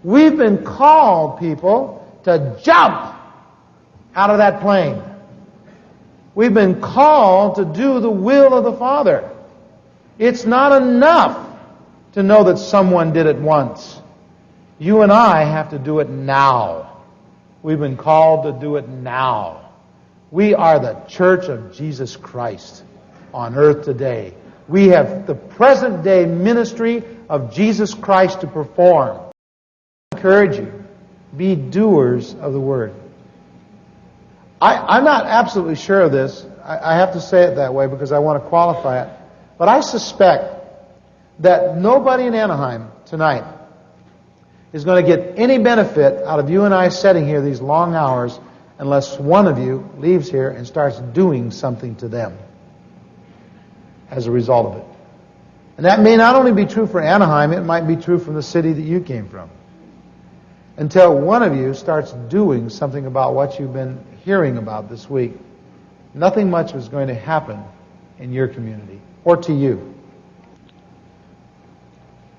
We've been called, people, to jump out of that plane. We've been called to do the will of the Father. It's not enough to know that someone did it once. You and I have to do it now. We've been called to do it now. We are the church of Jesus Christ on earth today. We have the present day ministry of Jesus Christ to perform. I encourage you, be doers of the word. I'm not absolutely sure of this. I have to say it that way because I want to qualify it. But I suspect that nobody in Anaheim tonight is going to get any benefit out of you and I sitting here these long hours unless one of you leaves here and starts doing something to them as a result of it. And that may not only be true for Anaheim, it might be true from the city that you came from. Until one of you starts doing something about what you've been hearing about this week, nothing much is going to happen in your community or to you.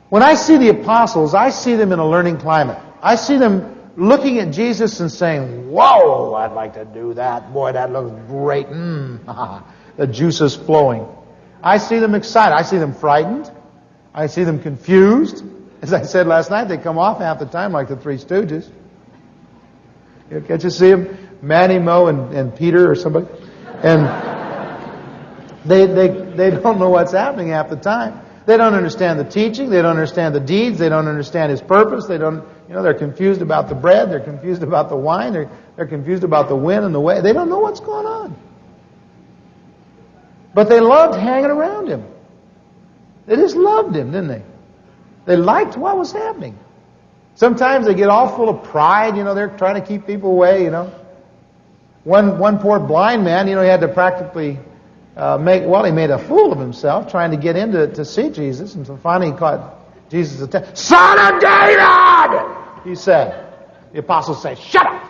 When I see the apostles, I see them in a learning climate. I see them looking at Jesus and saying, "Whoa, I'd like to do that. Boy, that looks great. The juice is flowing." I see them excited. I see them frightened. I see them confused. As I said last night, they come off half the time like the Three Stooges. Can't you see them? Manny, Mo, and Peter or somebody. And they don't know what's happening half the time. They don't understand the teaching. They don't understand the deeds. They don't understand His purpose. They're confused about the bread. They're confused about the wine. They're confused about the wind and the way. They don't know what's going on. But they loved hanging around Him. They just loved Him, didn't they? They liked what was happening. Sometimes they get all full of pride. They're trying to keep people away. One poor blind man, he had to practically he made a fool of himself trying to get in to see Jesus. And so finally he caught Jesus' attention. "Son of David!" he said. The apostles say, "Shut up!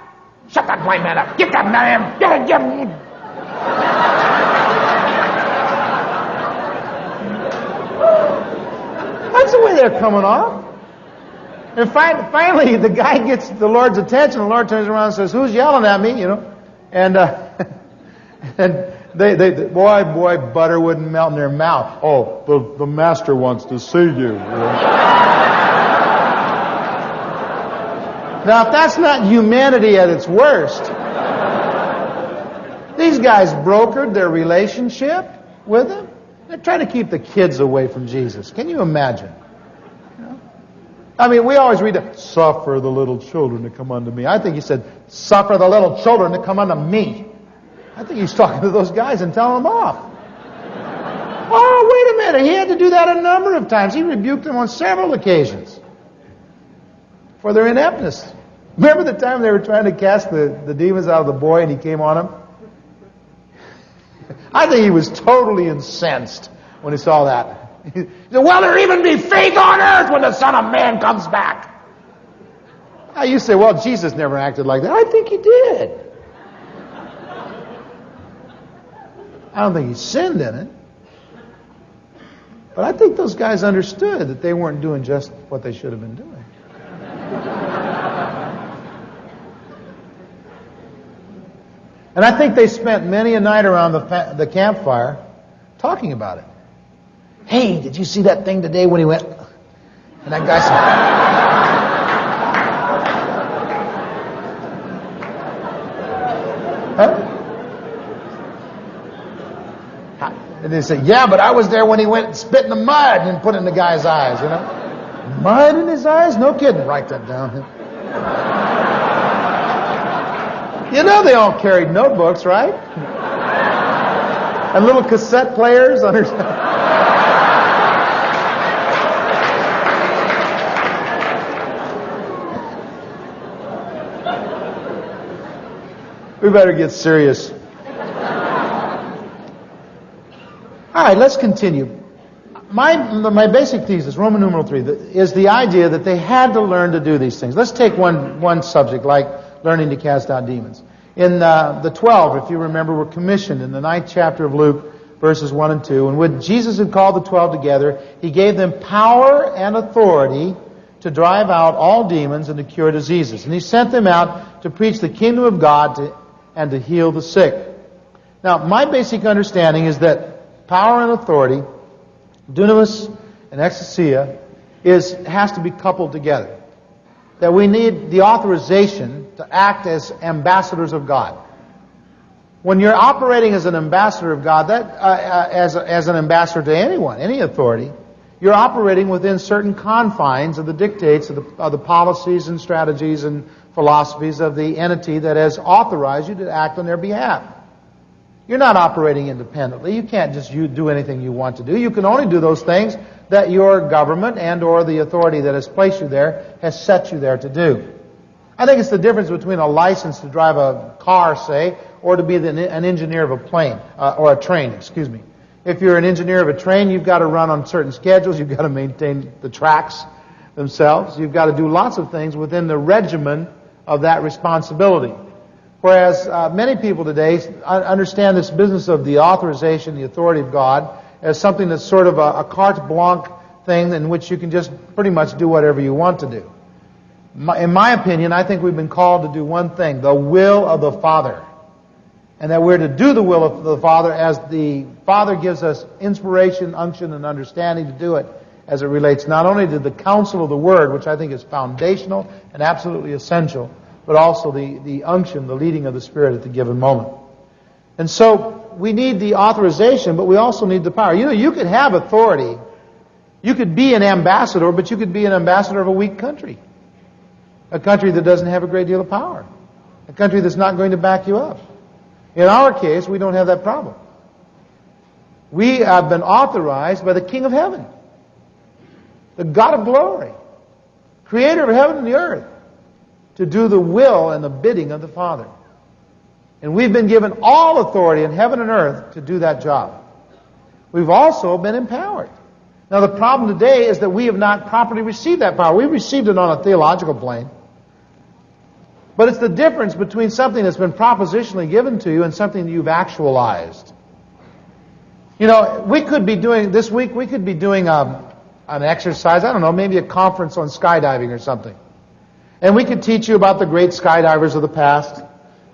Shut that blind man up! Get that man! Get him!" That's the way they're coming off. And finally, the guy gets the Lord's attention. The Lord turns around and says, "Who's yelling at me?" And boy, butter wouldn't melt in their mouth. "Oh, the master wants to see you." Now, if that's not humanity at its worst, these guys brokered their relationship with Him. They're trying to keep the kids away from Jesus. Can you imagine? We always read that, "Suffer the little children to come unto me." I think He said, "Suffer the little children to come unto me." I think He's talking to those guys and telling them off. Oh, wait a minute. He had to do that a number of times. He rebuked them on several occasions for their ineptness. Remember the time they were trying to cast the demons out of the boy and he came on them? I think he was totally incensed when he saw that. He said, "Will there even be faith on earth when the Son of Man comes back?" Now you say, "Well, Jesus never acted like that." I think He did. I don't think He sinned in it. But I think those guys understood that they weren't doing just what they should have been doing. And I think they spent many a night around the campfire talking about it. "Hey, did you see that thing today when he went?" And that guy said, "Huh?" And they said, "Yeah, but I was there when he went and spit in the mud and put it in the guy's eyes, Mud in his eyes? No kidding. Write that down. They all carried notebooks, right? And little cassette players under. We better get serious. All right, let's continue. My basic thesis, Roman numeral 3, is the idea that they had to learn to do these things. Let's take one subject, like learning to cast out demons. In the 12, if you remember, were commissioned in the 9th chapter of Luke, verses 1 and 2. And when Jesus had called the 12 together, He gave them power and authority to drive out all demons and to cure diseases. And He sent them out to preach the kingdom of God and to heal the sick. Now, my basic understanding is that power and authority, dunamis and exousia, has to be coupled together. That we need the authorization to act as ambassadors of God. When you're operating as an ambassador of God, as an ambassador to anyone, any authority, you're operating within certain confines of the dictates of the policies and strategies and philosophies of the entity that has authorized you to act on their behalf. You're not operating independently. You can't just do anything you want to do. You can only do those things that your government and or the authority that has placed you there has set you there to do. I think it's the difference between a license to drive a car, say, or to be an engineer of a plane, or a train, excuse me. If you're an engineer of a train, you've got to run on certain schedules. You've got to maintain the tracks themselves. You've got to do lots of things within the regimen of that responsibility. Whereas many people today understand this business of the authorization, the authority of God, as something that's sort of a carte blanche thing in which you can just pretty much do whatever you want to do. In my opinion, I think we've been called to do one thing, the will of the Father. And that we're to do the will of the Father as the Father gives us inspiration, unction, and understanding to do it as it relates not only to the counsel of the Word, which I think is foundational and absolutely essential, but also the unction, the leading of the Spirit at the given moment. And so we need the authorization, but we also need the power. You know, you could have authority. You could be an ambassador, but you could be an ambassador of a weak country. A country that doesn't have a great deal of power. A country that's not going to back you up. In our case, we don't have that problem. We have been authorized by the King of Heaven, the God of glory, Creator of heaven and the earth, to do the will and the bidding of the Father. And we've been given all authority in heaven and earth to do that job. We've also been empowered. Now the problem today is that we have not properly received that power. We've received it on a theological plane. But it's the difference between something that's been propositionally given to you and something that you've actualized. You know, we could be doing, this week, we could be doing an exercise, I don't know, maybe a conference on skydiving or something. And we could teach you about the great skydivers of the past,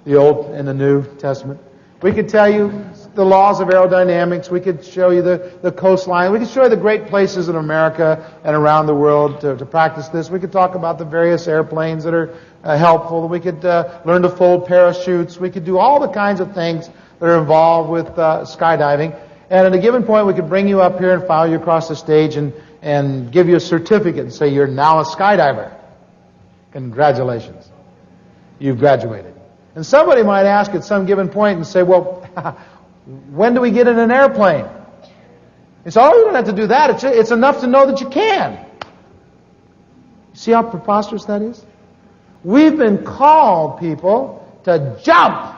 the Old and the New Testament. We could tell you the laws of aerodynamics. We could show you the coastline. We could show you the great places in America and around the world to practice this. We could talk about the various airplanes that are helpful. We could learn to fold parachutes. We could do all the kinds of things that are involved with skydiving. And at a given point, we could bring you up here and file you across the stage and give you a certificate and say, you're now a skydiver. Congratulations. You've graduated. And somebody might ask at some given point and say, well, when do we get in an airplane? It's oh, you don't have to do that. It's enough to know that you can. See how preposterous that is? We've been called, people, to jump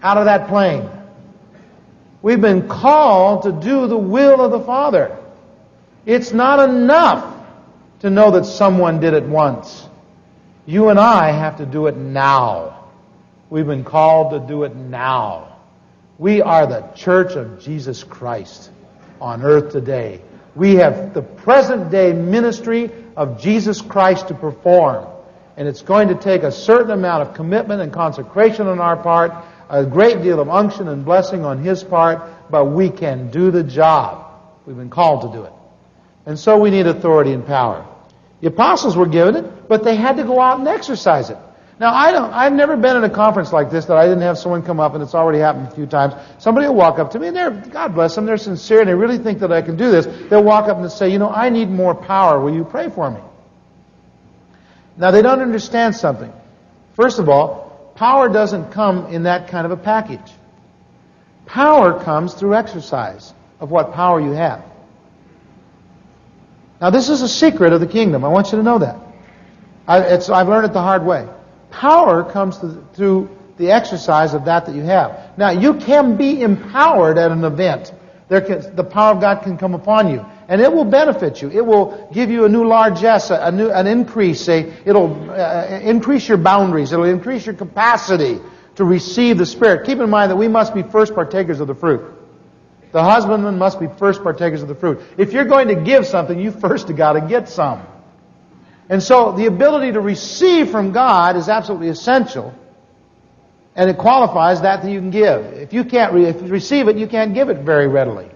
out of that plane. We've been called to do the will of the Father. It's not enough to know that someone did it once. You and I have to do it now. We've been called to do it now. We are the church of Jesus Christ on earth today. We have the present day ministry of Jesus Christ to perform. And it's going to take a certain amount of commitment and consecration on our part, a great deal of unction and blessing on His part, but we can do the job. We've been called to do it. And so we need authority and power. The apostles were given it, but they had to go out and exercise it. Now, I've never been in a conference like this that I didn't have someone come up, and it's already happened a few times. Somebody will walk up to me, and God bless them, they're sincere, and they really think that I can do this. They'll walk up and say, you know, I need more power. Will you pray for me? Now, they don't understand something. First of all, power doesn't come in that kind of a package. Power comes through exercise of what power you have. Now, this is a secret of the kingdom. I want you to know that. I've learned it the hard way. Power comes through the exercise of that you have. Now, you can be empowered at an event. The power of God can come upon you, and it will benefit you. It will give you a new largesse, an increase. It'll increase your boundaries. It'll increase your capacity to receive the Spirit. Keep in mind that we must be first partakers of the fruit. The husbandman must be first partakers of the fruit. If you're going to give something, you first have got to get some. And so the ability to receive from God is absolutely essential. And it qualifies that you can give. If you can't receive it, you can't give it very readily.